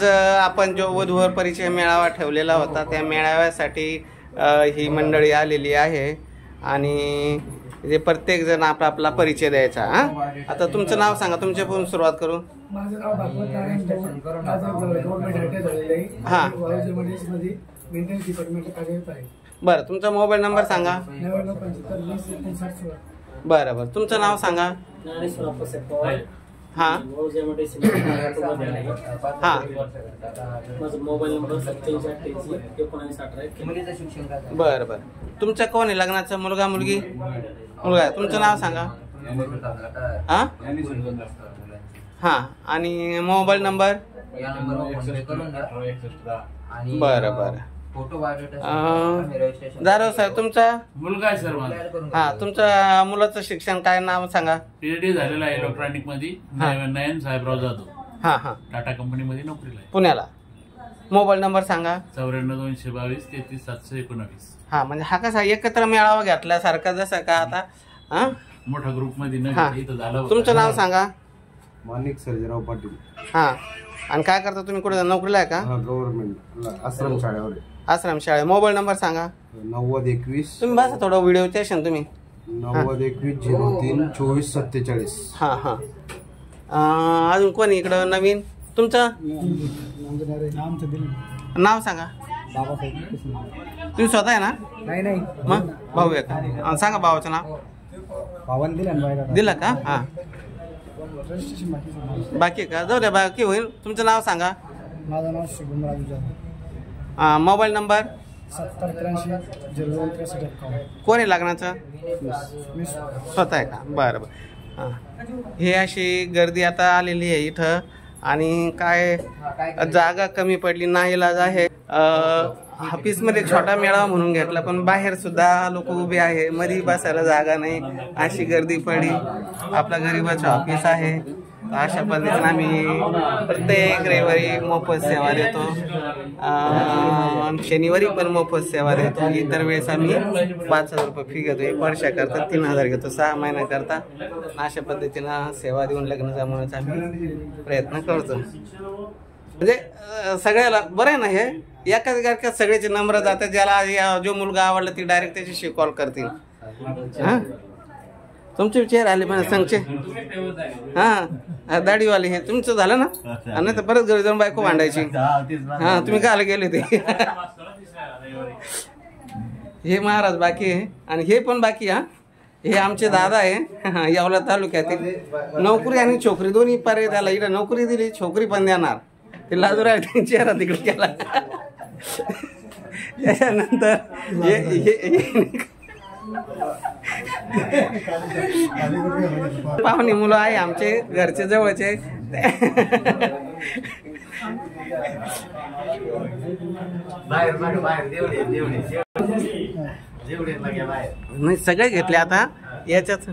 आपण जो वधूवर परिचय मेळावा ठेवलेला होता त्या मेळाव्यासाठी ही मंडळी आलेली आहे आणि जे प्रत्येक जण आपला परिचय द्यायचा। आता तुमचं नाव सांगा, तुमच्यापासून सुरुवात करू। माझं नाव भागवत नारायण गव्हर्नमेंट रिटायर झालेलं आहे। हां, मध्ये मेंटेनन्स डिपार्टमेंटला कार्यरत आहे। बरं, तुमचा मोबाईल नंबर सांगा। 9975 बरं बरं, तुमचं नाव सांगा। हां हां, मोबाईल नंबर 8788 बरं बरं, तुमच्या कोण आहे लग्नाचा? मुलगा मुलगी? मुलगा आहे। तुमचं नाव सांगा। हां हां, आणि मोबाईल नंबर? बरं बरं, जाधव साहेब तुमचा मुलगा आहे सर मला। हां, तुमच्या मुलाचं शिक्षण काय, नाव सांगा? PhD झालेला आहे इलेक्ट्रॉनिक मध्ये, नयन साहेबराव जाधव। हां हां, टाटा कंपनी मध्ये नोकरीला आहे, पुण्याला। मोबाईल नंबर सांगा। 94 222 33 719। हां, म्हणजे हा कसा एकत्र मेळावा घेतल्यासारखा जसं का आता हां मोठा ग्रुप मध्ये इथं झालं। तुमचं नाव सांगा। माणिक सर्जेराव पाटील। हां, आणि काय करता तुम्ही? कुठे नोकरीला आहे का? गव्हर्नमेंट आश्रम शाळेवर। आश्रम शाळे। मोबाईल नंबर सांगा। 9021 तुम्ही बसा थोडं व्हिडिओ स्टेशन तुम्ही। 9021 03 24 47। हां हां, अजून कोणी इकडं नवीन? तुमचं नाव सांगा। तुम्ही स्वतः आहे ना? नाही नाही, मग भाऊ आहे का? सांगा भावाचं नाव। पावन दिलं का? हां, बाकी का? जाऊ द्या, बाकी होईल। तुमचं नाव सांगा। माझं नाव शुभम राजू जाधव। Mobile number? 7083 कोण आहे लग्नाचं? मी स्वतः आहे का? बरं बरं, हां, हे अशी गर्दी आता आलेली आहे इथं आणि काय जागा कमी पडली, नाईलाज आहे। ऑफिसमध्ये छोटा मेळावा म्हणून घेतला पण बाहेर सुद्धा लोक उभे आहे, मध्ये बसायला जागा नाही, अशी गर्दी पडली। आपला गरीबाचं ऑफिस आहे, अशा पद्धतीने आम्ही प्रत्येक रविवारी मोफत सेवा देतो, शनिवारी पण मोफत सेवा देतो। इतर वेळेस आम्ही 5000 रुपये फी घेतो, वर्षा करता 3000 घेतो, 6 महिना करता। अशा पद्धतीनं सेवा देऊन लग्न जमवण्याचा आम्ही प्रयत्न करतो। म्हणजे सगळ्याला बरं आहे ना, हे एकाच गारक्यात सगळ्याचे नंबर जातात। ज्याला जो मुलगा आवडला ती डायरेक्ट त्याच्याशी कॉल करतील। हां, तुमचे विचार आले मला सांगचे। हां, दाढीवाले हे तुमचं झालं ना? नाही तर परत घरी जाऊन बायको भांडायची। हां, तुम्ही कायला गेले ते? हे महाराज बाकी आहे आणि हे पण बाकी। हां, हे आमचे दादा आहे यावला तालुक्यातील। नोकरी आणि छोकरी दोन्ही पर्याय त्याला, इकडे नोकरी दिली, छोकरी पण देणार। ते लाजूरा चेहरा तिकडे केला। त्याच्यानंतर पाहुणी मुलं आहे आमचे घरचे जवळचे। नाही, सगळे घेतले आता याच्यात।